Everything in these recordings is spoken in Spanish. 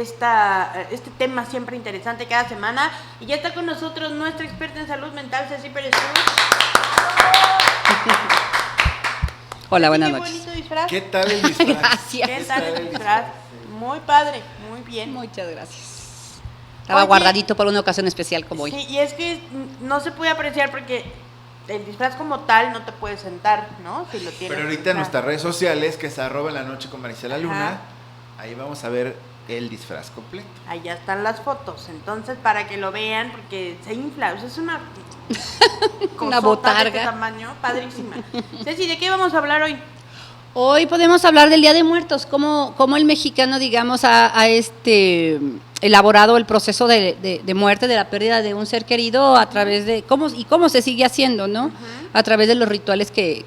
este tema siempre interesante cada semana. Y ya está con nosotros nuestra experta en salud mental, Ceci Pérez Cruz. Hola, buenas noches. Qué bonito disfraz. ¿Qué tal el disfraz? Gracias. ¿Qué tal el disfraz? Muy padre, muy bien. Muchas gracias. Estaba guardadito para una ocasión especial como hoy. Sí, y es que no se puede apreciar porque el disfraz como tal no te puedes sentar, ¿no? Si lo tienes. Pero ahorita en nuestras redes sociales, que es @enlanoche con Marisela Luna, ahí vamos a ver el disfraz completo. Ahí ya están las fotos, entonces para que lo vean, porque se infla, o sea, es una Una cosota botarga. de este tamaño, padrísima. Ceci, ¿de qué vamos a hablar hoy? Hoy podemos hablar del Día de Muertos, cómo el mexicano, digamos, ha elaborado el proceso de muerte, de la pérdida de un ser querido a través de cómo se sigue haciendo, ¿no? A través de los rituales que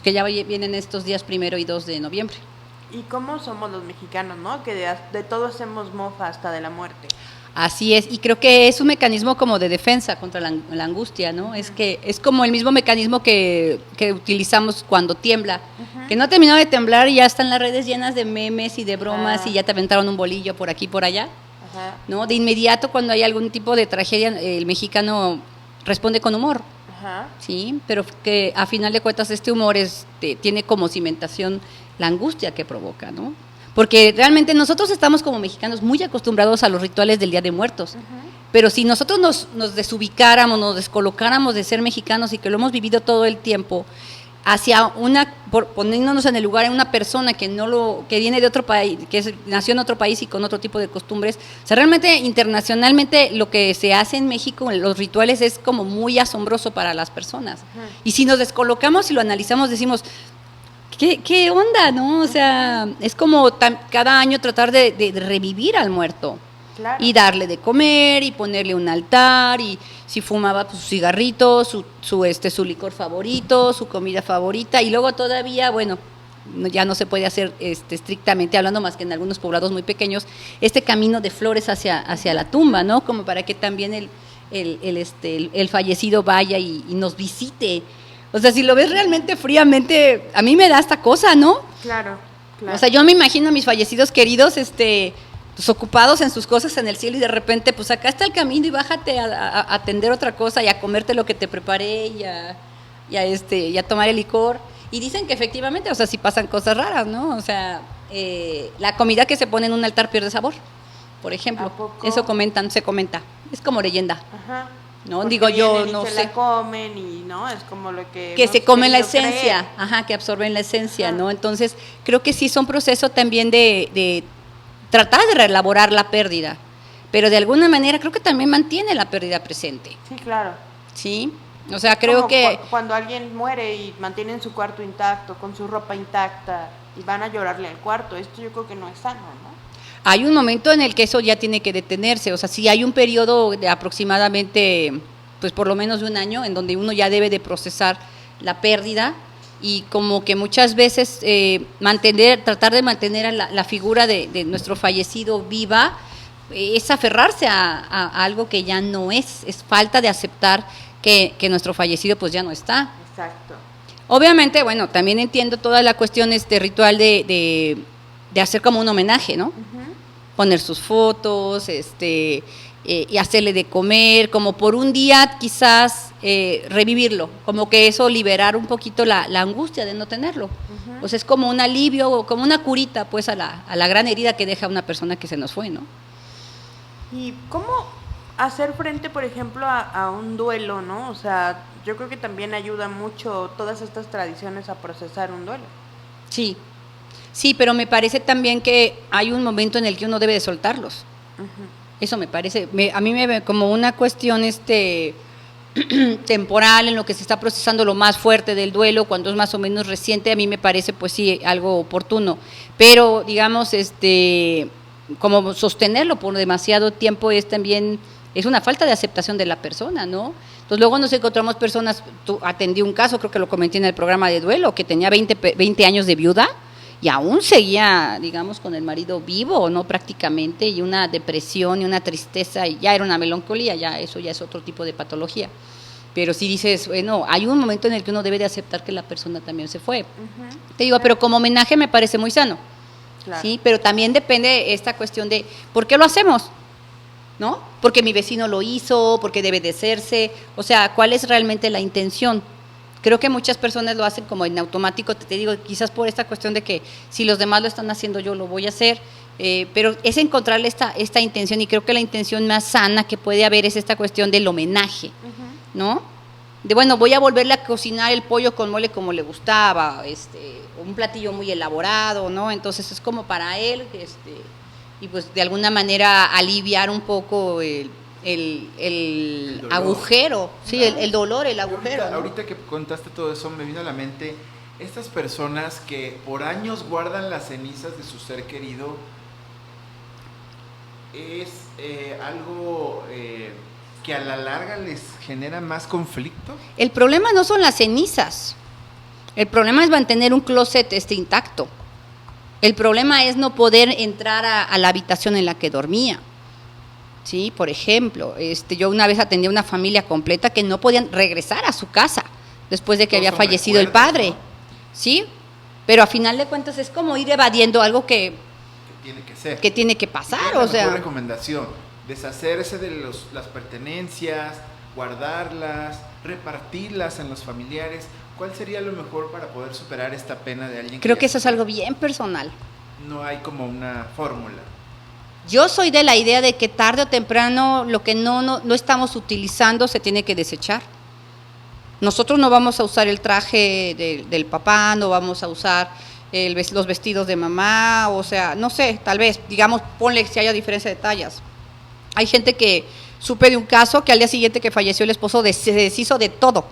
ya vienen estos días 1 y 2 de noviembre. Y cómo somos los mexicanos, ¿no? Que de todo hacemos mofa hasta de la muerte. Así es, y creo que es un mecanismo como de defensa contra la angustia, ¿no? Es que es como el mismo mecanismo que utilizamos cuando tiembla, que no ha terminado de temblar y ya están las redes llenas de memes y de bromas y ya te aventaron un bolillo por aquí por allá, ¿no? De inmediato cuando hay algún tipo de tragedia, el mexicano responde con humor, ¿sí? Pero que a final de cuentas este humor tiene como cimentación la angustia que provoca, ¿no? Porque realmente nosotros estamos como mexicanos muy acostumbrados a los rituales del Día de Muertos, pero si nosotros nos desubicáramos, nos descolocáramos de ser mexicanos y que lo hemos vivido todo el tiempo, poniéndonos en el lugar de una persona que viene de otro país, nació en otro país y con otro tipo de costumbres, o sea, realmente internacionalmente lo que se hace en México, los rituales, es como muy asombroso para las personas. Y si nos descolocamos y lo analizamos, decimos, ¿Qué onda, no? O sea, es como cada año tratar de revivir al muerto. Claro. Y darle de comer y ponerle un altar, y si fumaba, pues, su cigarrito, su licor favorito, su comida favorita, y luego todavía, bueno, ya no se puede hacer estrictamente hablando, más que en algunos poblados muy pequeños, este camino de flores hacia la tumba, ¿no? Como para que también el fallecido vaya y nos visite. O sea, si lo ves realmente fríamente, a mí me da esta cosa, ¿no? Claro. O sea, yo me imagino a mis fallecidos queridos, pues, ocupados en sus cosas en el cielo, y de repente, pues acá está el camino y bájate a atender otra cosa y a comerte lo que te preparé y a tomar el licor. Y dicen que efectivamente, o sea, sí pasan cosas raras, ¿no? O sea, la comida que se pone en un altar pierde sabor, por ejemplo. ¿A poco? Eso se comenta. Es como leyenda. No, Porque digo yo, vienen y no se sé. la comen y no, es como lo que Se comen la querido esencia, creer. que absorben la esencia, ¿no? Entonces, creo que sí es un proceso también de tratar de reelaborar la pérdida, pero de alguna manera creo que también mantiene la pérdida presente. Sí, claro. ¿Sí? O sea, creo Como que cuando alguien muere y mantienen su cuarto intacto, con su ropa intacta, y van a llorarle al cuarto, esto yo creo que no es sano, ¿no? hay un momento en el que eso ya tiene que detenerse. O sea, sí hay un periodo de aproximadamente, pues por lo menos de un año, en donde uno ya debe de procesar la pérdida, y como que muchas veces tratar de mantener a la figura de nuestro fallecido viva, es aferrarse a algo que ya no es falta de aceptar que nuestro fallecido pues ya no está. Exacto. Obviamente, bueno, también entiendo toda la cuestión ritual de hacer como un homenaje, ¿no? Poner sus fotos, y hacerle de comer, como por un día quizás revivirlo, como que eso liberar un poquito la angustia de no tenerlo. O sea, es como un alivio, o como una curita pues a la gran herida que deja una persona que se nos fue, ¿no? ¿Y cómo hacer frente, por ejemplo, a un duelo, ¿no? O sea, yo creo que también ayuda mucho todas estas tradiciones a procesar un duelo. Sí, pero me parece también que hay un momento en el que uno debe de soltarlos. Eso me parece, a mí me ve como una cuestión temporal, en lo que se está procesando lo más fuerte del duelo, cuando es más o menos reciente. A mí me parece, pues sí, algo oportuno, pero digamos, como sostenerlo por demasiado tiempo es una falta de aceptación de la persona, ¿no? Entonces luego nos encontramos personas, atendí un caso, creo que lo comenté en el programa de duelo, que tenía 20 años de viuda, y aún seguía, digamos, con el marido vivo, ¿no? Prácticamente, y una depresión y una tristeza, y ya era una melancolía, eso ya es otro tipo de patología. Pero si dices, bueno, hay un momento en el que uno debe de aceptar que la persona también se fue. Te digo, pero como homenaje me parece muy sano. Claro. ¿sí? Pero también depende esta cuestión de ¿por qué lo hacemos? ¿No? Porque mi vecino lo hizo, porque debe de hacerse, o sea, ¿cuál es realmente la intención? Creo que muchas personas lo hacen como en automático, te digo, quizás por esta cuestión de que si los demás lo están haciendo, yo lo voy a hacer, pero es encontrarle esta intención, y creo que la intención más sana que puede haber es esta cuestión del homenaje, ¿no? De bueno, voy a volverle a cocinar el pollo con mole como le gustaba, un platillo muy elaborado, ¿no? Entonces es como para él, y pues de alguna manera aliviar un poco el agujero, sí, el dolor, el agujero. Ahorita que contaste todo eso, me vino a la mente estas personas que por años guardan las cenizas de su ser querido. Es algo que a la larga les genera más conflicto. El problema no son las cenizas, el problema es mantener un closet intacto. El problema es no poder entrar a la habitación en la que dormía. Sí, por ejemplo, yo una vez atendí a una familia completa que no podían regresar a su casa después de que había fallecido el padre, ¿no? Sí, pero a final de cuentas es como ir evadiendo algo que tiene que ser, que tiene que pasar, o sea. Mejor recomendación: deshacerse de las pertenencias, guardarlas, repartirlas en los familiares. ¿Cuál sería lo mejor para poder superar esta pena de alguien? Creo que eso es algo bien personal. No hay como una fórmula. Yo soy de la idea de que tarde o temprano lo que no estamos utilizando se tiene que desechar. Nosotros no vamos a usar el traje del papá, no vamos a usar los vestidos de mamá, o sea, no sé, tal vez, digamos, ponle si haya diferencia de tallas. Hay gente que supe de un caso que al día siguiente que falleció el esposo se deshizo de todo.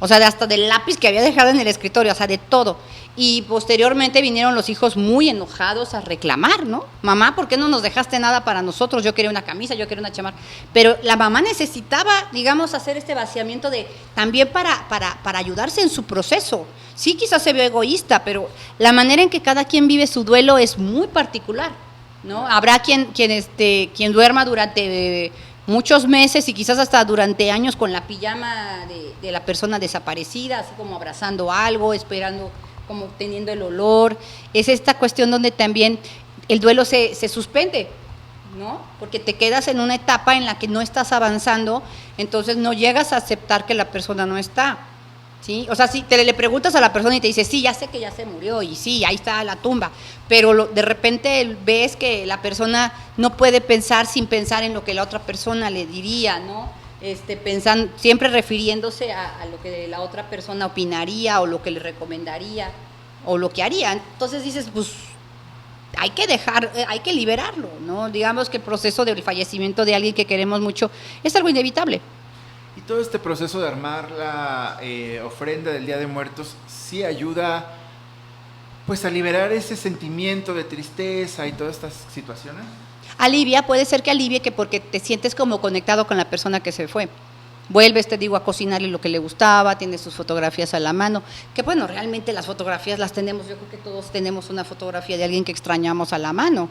O sea, hasta del lápiz que había dejado en el escritorio, o sea, de todo. Y posteriormente vinieron los hijos muy enojados a reclamar, ¿no? Mamá, ¿por qué no nos dejaste nada para nosotros? Yo quería una camisa, yo quería una chamarra. Pero la mamá necesitaba, digamos, hacer este vaciamiento también para ayudarse en su proceso. Sí, quizás se vio egoísta, pero la manera en que cada quien vive su duelo es muy particular, ¿no? Habrá quien duerma durante muchos meses y quizás hasta durante años con la pijama de la persona desaparecida, así como abrazando algo, esperando, como teniendo el olor. Es esta cuestión donde también el duelo se suspende, ¿no? Porque te quedas en una etapa en la que no estás avanzando, entonces no llegas a aceptar que la persona no está, ¿sí? O sea, si le preguntas a la persona y te dice, sí, ya sé que ya se murió, y sí, ahí está la tumba, pero de repente ves que la persona no puede pensar sin pensar en lo que la otra persona le diría, ¿no? Pensando, siempre refiriéndose a lo que la otra persona opinaría o lo que le recomendaría o lo que haría. Entonces dices, pues hay que liberarlo, ¿no? Digamos que el proceso del fallecimiento de alguien que queremos mucho es algo inevitable. Y todo este proceso de armar la ofrenda del Día de Muertos sí ayuda, pues, a liberar ese sentimiento de tristeza y todas estas situaciones. Alivia, puede ser que alivie, que porque te sientes como conectado con la persona que se fue. Vuelves, te digo, a cocinarle lo que le gustaba, tienes sus fotografías a la mano, que bueno, realmente las fotografías las tenemos, yo creo que todos tenemos una fotografía de alguien que extrañamos a la mano,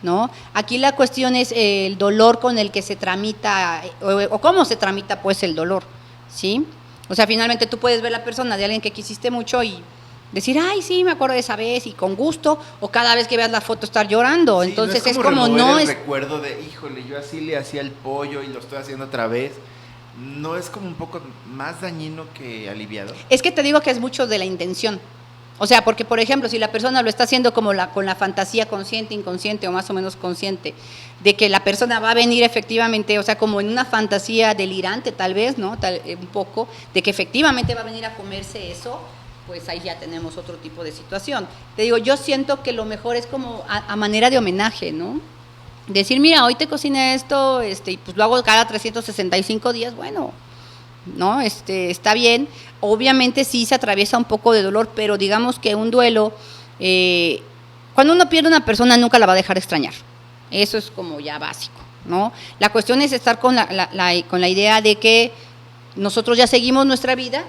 ¿no? Aquí la cuestión es el dolor con el que se tramita, o cómo se tramita pues el dolor, ¿sí? O sea, finalmente tú puedes ver la persona de alguien que quisiste mucho y decir, ay, sí, me acuerdo de esa vez, y con gusto, o cada vez que veas la foto estar llorando. Sí, entonces no es como no es recuerdo de, híjole, yo así le hacía el pollo y lo estoy haciendo otra vez. ¿No es como un poco más dañino que aliviado? Es que te digo que es mucho de la intención. O sea, porque, por ejemplo, si la persona lo está haciendo como con la fantasía consciente, inconsciente o más o menos consciente, de que la persona va a venir efectivamente, o sea, como en una fantasía delirante tal vez, ¿no? Un poco, de que efectivamente va a venir a comerse eso, pues ahí ya tenemos otro tipo de situación. Te digo, yo siento que lo mejor es como a manera de homenaje, ¿no? Decir, mira, hoy te cociné esto, y pues lo hago cada 365 días, bueno, ¿no? Está bien. Obviamente sí se atraviesa un poco de dolor, pero digamos que un duelo, cuando uno pierde a una persona nunca la va a dejar extrañar. Eso es como ya básico, ¿no? La cuestión es estar con la idea de que nosotros ya seguimos nuestra vida,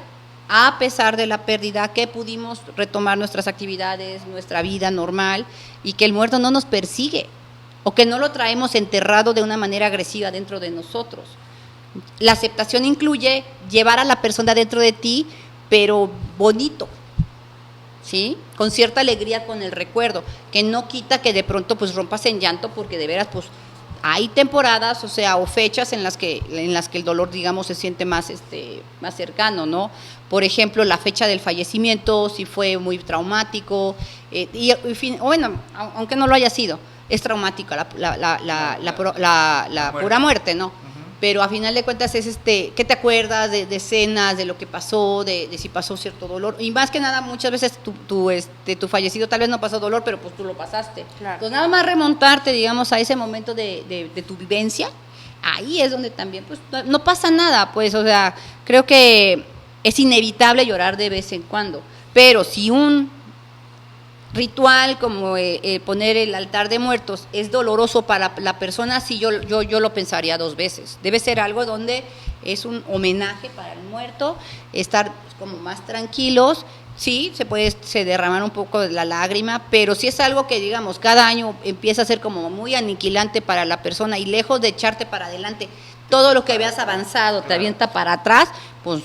a pesar de la pérdida, que pudimos retomar nuestras actividades, nuestra vida normal, y que el muerto no nos persigue, o que no lo traemos enterrado de una manera agresiva dentro de nosotros. La aceptación incluye llevar a la persona dentro de ti, pero bonito, ¿sí? Con cierta alegría con el recuerdo, que no quita que de pronto pues rompas en llanto, porque de veras pues hay temporadas, o sea, o fechas en las que el dolor, digamos, se siente más más cercano, ¿no? Por ejemplo, la fecha del fallecimiento, si fue muy traumático, bueno, aunque no lo haya sido, es traumática la pura muerte, ¿no? Pero a final de cuentas es ¿qué te acuerdas de escenas, de lo que pasó, de si pasó cierto dolor? Y más que nada, muchas veces tu fallecido tal vez no pasó dolor, pero pues tú lo pasaste. Claro. Pues nada más remontarte, digamos, a ese momento de tu vivencia, ahí es donde también pues no pasa nada, pues, o sea, creo que es inevitable llorar de vez en cuando, pero si un ritual como poner el altar de muertos es doloroso para la persona, sí, yo lo pensaría 2 veces. Debe ser algo donde es un homenaje para el muerto, estar como más tranquilos, sí, se derramar un poco de la lágrima, pero si es algo que, digamos, cada año empieza a ser como muy aniquilante para la persona, y lejos de echarte para adelante, todo lo que habías avanzado te avienta para atrás, pues...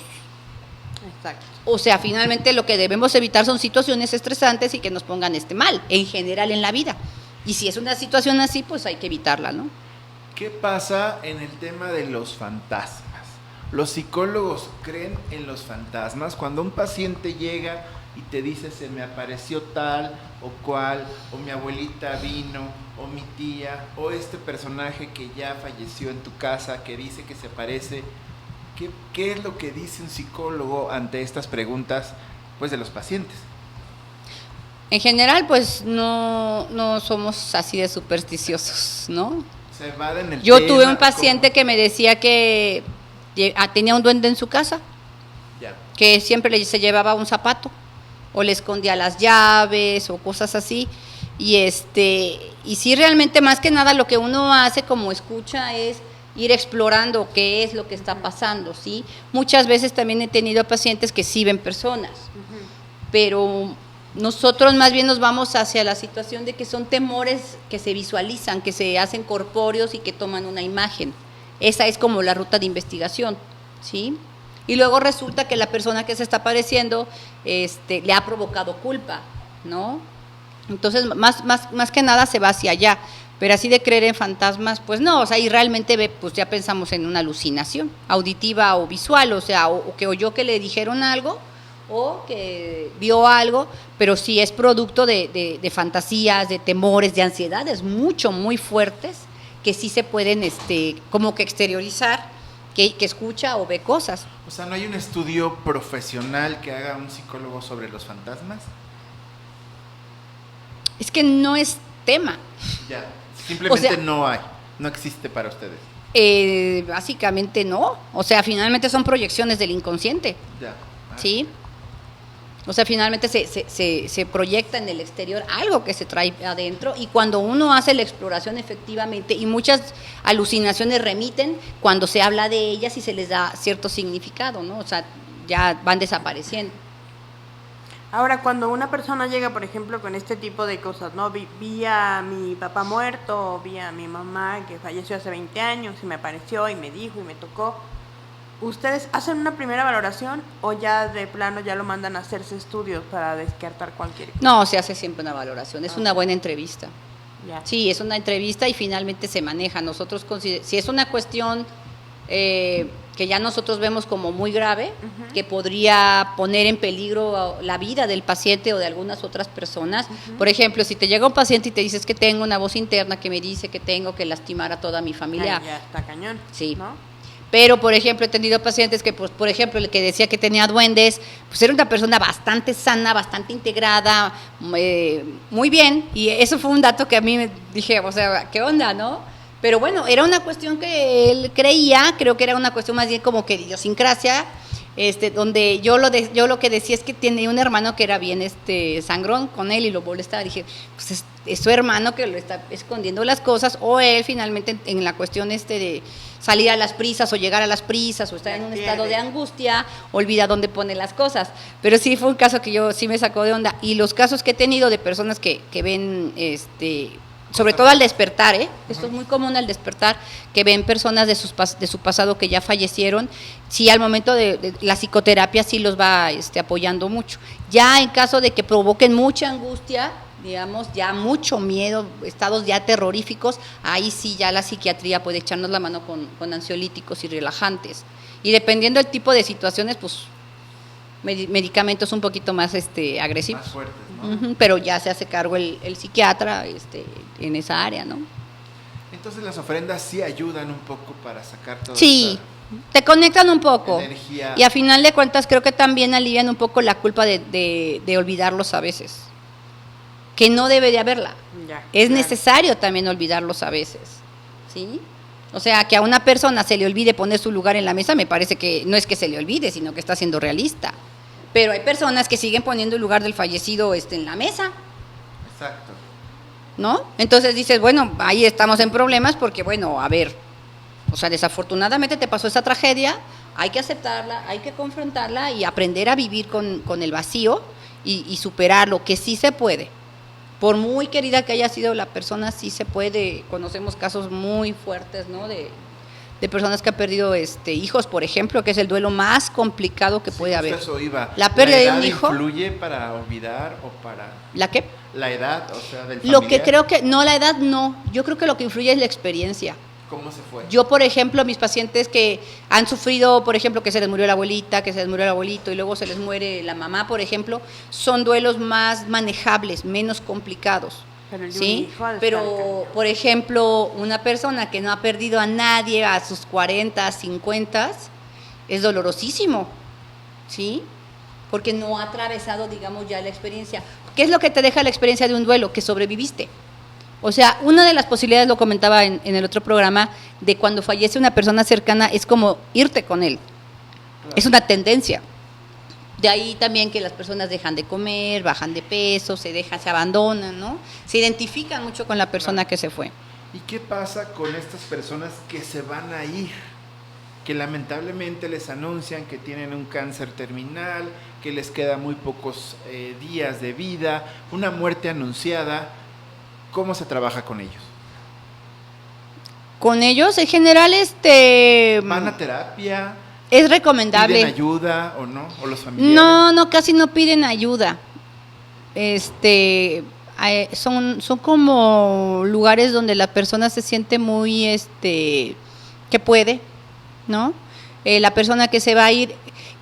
Exacto. O sea, finalmente lo que debemos evitar son situaciones estresantes y que nos pongan mal, en general en la vida. Y si es una situación así, pues hay que evitarla, ¿no? ¿Qué pasa en el tema de los fantasmas? ¿Los psicólogos creen en los fantasmas? Cuando un paciente llega y te dice, se me apareció tal o cual, o mi abuelita vino, o mi tía, o este personaje que ya falleció en tu casa, que dice que se parece... ¿Qué es lo que dice un psicólogo ante estas preguntas, pues, de los pacientes? En general, pues no somos así de supersticiosos, ¿no? Se evaden el Yo tema, tuve un paciente que me decía que tenía un duende en su casa, ya, que siempre se llevaba un zapato, o le escondía las llaves, o cosas así. Y sí, realmente, más que nada, lo que uno hace como escucha es ir explorando qué es lo que está pasando, ¿sí? Muchas veces también he tenido pacientes que sí ven personas, pero nosotros más bien nos vamos hacia la situación de que son temores que se visualizan, que se hacen corpóreos y que toman una imagen. Esa es como la ruta de investigación, ¿sí? Y luego resulta que la persona que se está apareciendo le ha provocado culpa, ¿no? Entonces, más que nada se va hacia allá. Pero así de creer en fantasmas, pues no, o sea, y realmente pues ya pensamos en una alucinación auditiva o visual, o sea, o que oyó que le dijeron algo, o que vio algo, pero sí es producto de fantasías, de temores, de ansiedades muy fuertes, que sí se pueden como que exteriorizar, que escucha o ve cosas. O sea, ¿no hay un estudio profesional que haga un psicólogo sobre los fantasmas? Es que no es tema. Ya. Simplemente O sea, no existe para ustedes. Básicamente no, o sea, finalmente son proyecciones del inconsciente, Ya. ¿sí? O sea, finalmente se proyecta en el exterior algo que se trae adentro, y cuando uno hace la exploración efectivamente, y muchas alucinaciones remiten cuando se habla de ellas y se les da cierto significado, ¿no? O sea, ya van desapareciendo. Ahora, cuando una persona llega, por ejemplo, con este tipo de cosas, ¿no? Vi a mi papá muerto, vi a mi mamá que falleció hace 20 años y me apareció y me dijo y me tocó. ¿Ustedes hacen una primera valoración o ya de plano ya lo mandan a hacerse estudios para descartar cualquier cosa? No, se hace siempre una valoración, es una buena entrevista. Ya. Sí, es una entrevista y finalmente se maneja. Nosotros si es una cuestión que ya nosotros vemos como muy grave, que podría poner en peligro la vida del paciente o de algunas otras personas. Por ejemplo, si te llega un paciente y te dices que tengo una voz interna que me dice que tengo que lastimar a toda mi familia. Ay, ya está cañón. Sí. ¿No? Pero, por ejemplo, he tenido pacientes que, pues, por ejemplo, el que decía que tenía duendes, pues era una persona bastante sana, bastante integrada, muy bien. Y eso fue un dato que a mí me dije, o sea, ¿qué onda, no? Pero bueno, era una cuestión que él creía, creo que era una cuestión más bien como que de idiosincrasia, donde yo lo que decía es que tenía un hermano que era bien sangrón con él y lo molestaba. Dije, pues es su hermano que lo está escondiendo las cosas, o él finalmente en la cuestión de salir a las prisas o llegar a las prisas o estar en un estado de angustia, olvida dónde pone las cosas. Pero sí fue un caso que yo sí me sacó de onda. Y los casos que he tenido de personas que ven sobre todo al despertar, esto es muy común al despertar, que ven personas de su pasado que ya fallecieron, sí, al momento de la psicoterapia sí los va apoyando mucho. Ya en caso de que provoquen mucha angustia, digamos, ya mucho miedo, estados ya terroríficos, ahí sí ya la psiquiatría puede echarnos la mano con ansiolíticos y relajantes. Y dependiendo del tipo de situaciones, pues medicamentos un poquito más agresivos. Más fuertes, ¿no? Pero ya se hace cargo el psiquiatra en esa área, ¿no? Entonces las ofrendas sí ayudan un poco para sacar toda Sí, te conectan un poco. energía. Y a final de cuentas creo que también alivian un poco la culpa de olvidarlos a veces. Que no debe de haberla. Ya, Es claro. necesario también olvidarlos a veces, ¿sí? O sea, que a una persona se le olvide poner su lugar en la mesa, me parece que no es que se le olvide, sino que está siendo realista. Pero hay personas que siguen poniendo el lugar del fallecido en la mesa, Exacto. ¿no? Entonces dices, bueno, ahí estamos en problemas porque, bueno, a ver, o sea, desafortunadamente te pasó esa tragedia, hay que aceptarla, hay que confrontarla y aprender a vivir con el vacío y superarlo, que sí se puede. Por muy querida que haya sido la persona, sí se puede. Conocemos casos muy fuertes, ¿no? De personas que han perdido hijos, por ejemplo, que es el duelo más complicado que puede haber. Eso iba. La pérdida de un edad hijo. ¿Influye para olvidar o para ¿La qué? la edad, o sea, del Lo que familiar? creo que, no, la edad no. Yo creo que lo que influye es la experiencia. ¿Cómo se fue? Yo, por ejemplo, mis pacientes que han sufrido, por ejemplo, que se les murió la abuelita, que se les murió el abuelito y luego se les muere la mamá, por ejemplo, son duelos más manejables, menos complicados. Pero el de un ¿Sí? hijo ha de estar Pero, cañón. por ejemplo, una persona que no ha perdido a nadie a sus 40, 50, es dolorosísimo, ¿sí? Porque no ha atravesado, digamos, ya la experiencia. ¿Qué es lo que te deja la experiencia de un duelo? Que sobreviviste. O sea, una de las posibilidades, lo comentaba en el otro programa, de cuando fallece una persona cercana, es como irte con él. Claro. Es una tendencia. De ahí también que las personas dejan de comer, bajan de peso, se abandonan, ¿no? Se identifican mucho con la persona Claro. que se fue. ¿Y qué pasa con estas personas que se van a ir? Que lamentablemente les anuncian que tienen un cáncer terminal, que les queda muy pocos días de vida, una muerte anunciada. ¿Cómo se trabaja con ellos? Con ellos, en general, ¿Van a terapia? es recomendable. ¿Piden ayuda o no? ¿O los familiares? No, casi no piden ayuda. Son como lugares donde la persona se siente muy, que puede, ¿no? La persona que se va a ir,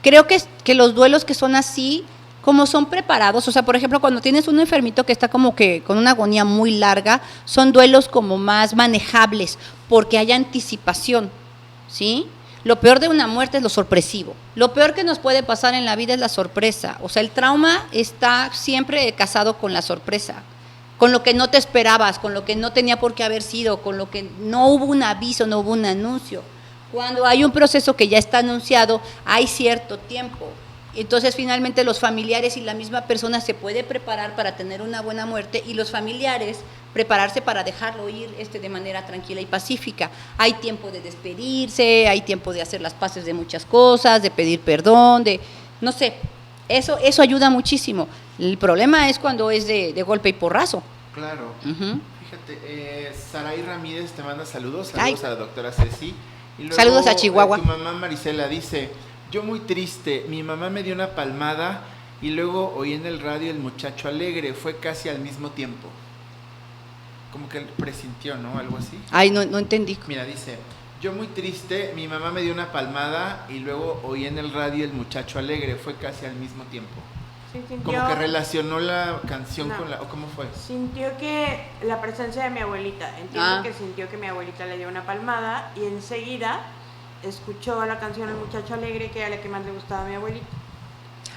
creo que los duelos que son así, como son preparados, o sea, por ejemplo, cuando tienes un enfermito que está como que con una agonía muy larga, son duelos como más manejables, porque hay anticipación, ¿sí? Lo peor de una muerte es lo sorpresivo. Lo peor que nos puede pasar en la vida es la sorpresa. O sea, el trauma está siempre casado con la sorpresa, con lo que no te esperabas, con lo que no tenía por qué haber sido, con lo que no hubo un aviso, no hubo un anuncio. Cuando hay un proceso que ya está anunciado, hay cierto tiempo. Entonces, finalmente, los familiares y la misma persona se puede preparar para tener una buena muerte y los familiares prepararse para dejarlo ir de manera tranquila y pacífica. Hay tiempo de despedirse, hay tiempo de hacer las paces de muchas cosas, de pedir perdón, no sé, eso ayuda muchísimo. El problema es cuando es de golpe y porrazo. Claro. Uh-huh. Fíjate, Saray Ramírez te manda saludos Ay. a la doctora Ceci. Y luego, Saludos a Chihuahua. Tu mamá Marisela dice, yo muy triste, mi mamá me dio una palmada y luego oí en el radio El Muchacho Alegre, fue casi al mismo tiempo. Como que él presintió, ¿no? Algo así. Ay, no entendí. Mira, dice, yo muy triste, mi mamá me dio una palmada y luego oí en el radio El Muchacho Alegre, fue casi al mismo tiempo. Sí, sintió, Como que relacionó la canción No. con la... ¿O cómo fue? sintió que la presencia de mi abuelita, entiendo Ah. que sintió que mi abuelita le dio una palmada y enseguida escuchó la canción El Muchacho Alegre, que era la que más le gustaba a mi abuelita.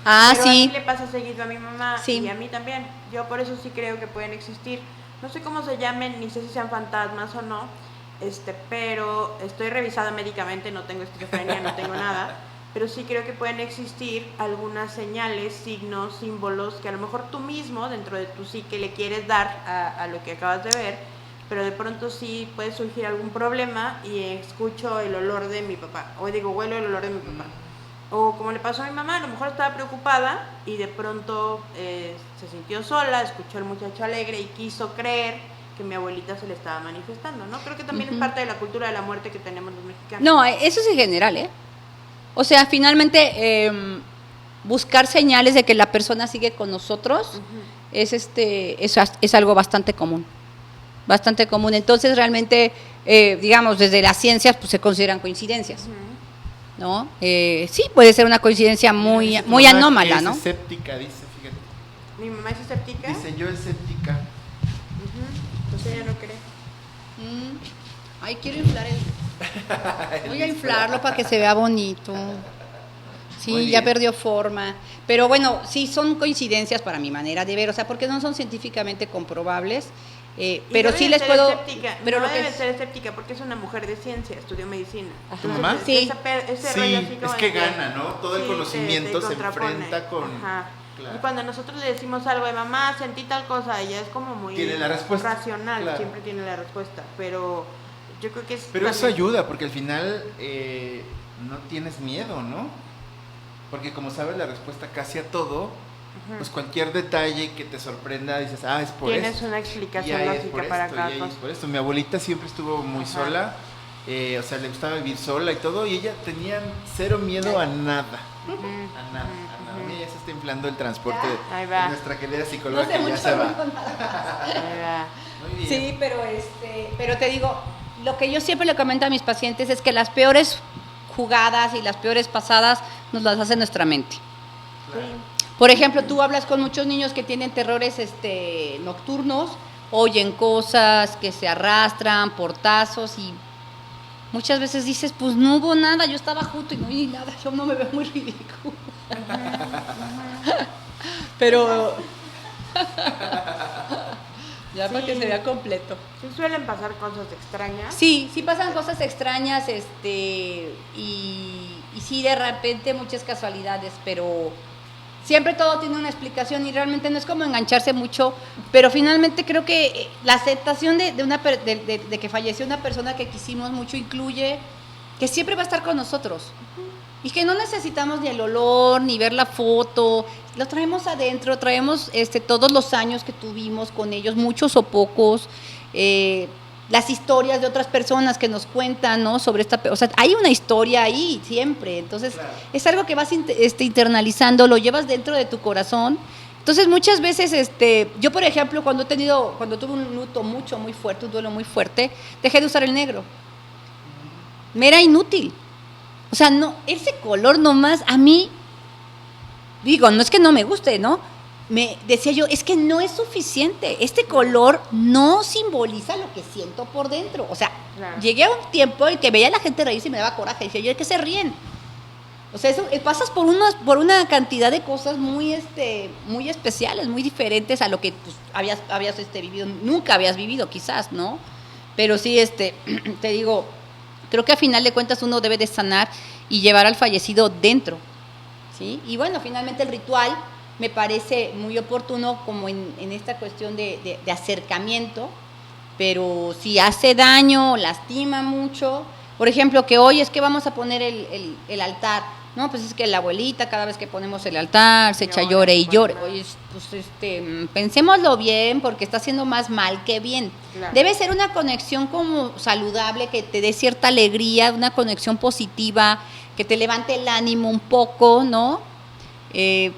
Ah, Pero sí. así le pasa seguido a mi mamá Sí. y a mí también. Yo por eso sí creo que pueden existir. No sé cómo se llamen, ni sé si sean fantasmas o no, pero estoy revisada médicamente, no tengo esquizofrenia, no tengo nada. Pero sí creo que pueden existir algunas señales, signos, símbolos que a lo mejor tú mismo, dentro de tu psique, le quieres dar a lo que acabas de ver, pero de pronto sí puede surgir algún problema y escucho el olor de mi papá, o digo, huelo el olor de mi papá. O como le pasó a mi mamá, a lo mejor estaba preocupada y de pronto se sintió sola, escuchó El Muchacho Alegre y quiso creer que mi abuelita se le estaba manifestando, ¿no? Creo que también es parte de la cultura de la muerte que tenemos los mexicanos. No, eso es en general, ¿eh? O sea, finalmente buscar señales de que la persona sigue con nosotros es algo bastante común. Bastante común. Entonces, realmente, digamos, desde las ciencias, pues se consideran coincidencias. ¿No? Sí, puede ser una coincidencia muy anómala, ¿no? Es escéptica, dice, fíjate. ¿Mi mamá es escéptica? Dice, yo escéptica. Pues ella no cree. Ay, quiero inflar voy a inflarlo para que se vea bonito. Sí, ya perdió forma. Pero bueno, sí son coincidencias para mi manera de ver, o sea, porque no son científicamente comprobables. Pero no sí les puedo. Escéptica, pero no lo debe que ser escéptica porque es una mujer de ciencia, estudió medicina. ¿Tu mamá? Sí. Ese Sí, rollo así como es que de gana, ¿no? Todo el sí, conocimiento te se contrapone. enfrenta con... Ajá. Claro. Y cuando nosotros le decimos algo de mamá, sentí tal cosa, ella es como muy Tiene la respuesta. racional, Claro. siempre tiene la respuesta. Pero yo creo que es. Pero eso también- ayuda, porque al final no tienes miedo, ¿no? Porque como sabes la respuesta casi a todo, pues cualquier detalle que te sorprenda, dices, es por Tienes esto. una Y explicación ahí es lógica por para esto, cada y ahí cosa. es por esto. Mi abuelita siempre estuvo muy Ajá. sola, o sea, le gustaba vivir sola y todo, y ella tenía cero miedo a nada. A nada, a nada. Mira, ya se está inflando el transporte Ahí va. de nuestra querida psicóloga No sé que ya mucho, se va. Ahí va. Muy bien. Sí, pero te digo, lo que yo siempre le comento a mis pacientes es que las peores jugadas y las peores pasadas nos las hace nuestra mente. Por ejemplo, tú hablas con muchos niños que tienen terrores nocturnos, oyen cosas que se arrastran, portazos, y muchas veces dices, pues no hubo nada, yo estaba junto y no vi nada, yo no me veo muy ridículo. Pero ya para que se vea completo. Sí suelen pasar cosas extrañas. Sí, sí pasan cosas extrañas, y sí de repente muchas casualidades, pero siempre todo tiene una explicación y realmente no es como engancharse mucho, pero finalmente creo que la aceptación de que falleció una persona que quisimos mucho incluye que siempre va a estar con nosotros y que no necesitamos ni el olor ni ver la foto, lo traemos adentro, traemos todos los años que tuvimos con ellos, muchos o pocos, las historias de otras personas que nos cuentan, ¿no? Sobre o sea, hay una historia ahí siempre, entonces Claro. es algo que vas internalizando, lo llevas dentro de tu corazón. Entonces muchas veces, yo por ejemplo, cuando tuve un luto muy fuerte, un duelo muy fuerte, dejé de usar el negro. Me era inútil. O sea, no, ese color nomás a mí, digo, no es que no me guste, ¿no? Me decía yo, es que no es suficiente, este color no simboliza lo que siento por dentro. O sea, Claro. llegué a un tiempo en que veía a la gente reírse y me daba coraje, decía yo, ¿de qué se ríen? O sea, pasas por una cantidad de cosas muy especiales, muy diferentes a lo que pues, habías vivido, nunca habías vivido quizás, ¿no? Pero sí, te digo, creo que a final de cuentas uno debe de sanar y llevar al fallecido dentro, ¿sí? Y bueno, finalmente el ritual me parece muy oportuno como en esta cuestión de acercamiento, pero si hace daño, lastima mucho. Por ejemplo, que hoy es que vamos a poner el altar, ¿no? Pues es que la abuelita, cada vez que ponemos el altar, se echa llore y llore. Oye, pues pensémoslo bien, porque está haciendo más mal que bien. Claro. Debe ser una conexión como saludable, que te dé cierta alegría, una conexión positiva, que te levante el ánimo un poco, ¿no?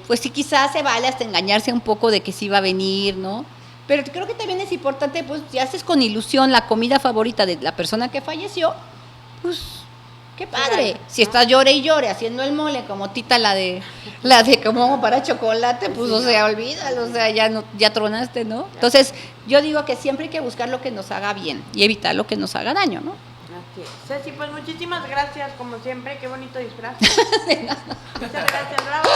Pues sí, quizás se vale hasta engañarse un poco de que sí va a venir, ¿no? Pero creo que también es importante, pues, si haces con ilusión la comida favorita de la persona que falleció, pues, qué padre. Claro, Si estás llore y llore haciendo el mole como Tita, la de como para chocolate, pues, o sea, olvídalo, o sea, ya tronaste, ¿no? Entonces, yo digo que siempre hay que buscar lo que nos haga bien y evitar lo que nos haga daño, ¿no? Así es. Ceci, pues muchísimas gracias, como siempre, qué bonito disfraz. Muchas gracias, bravo.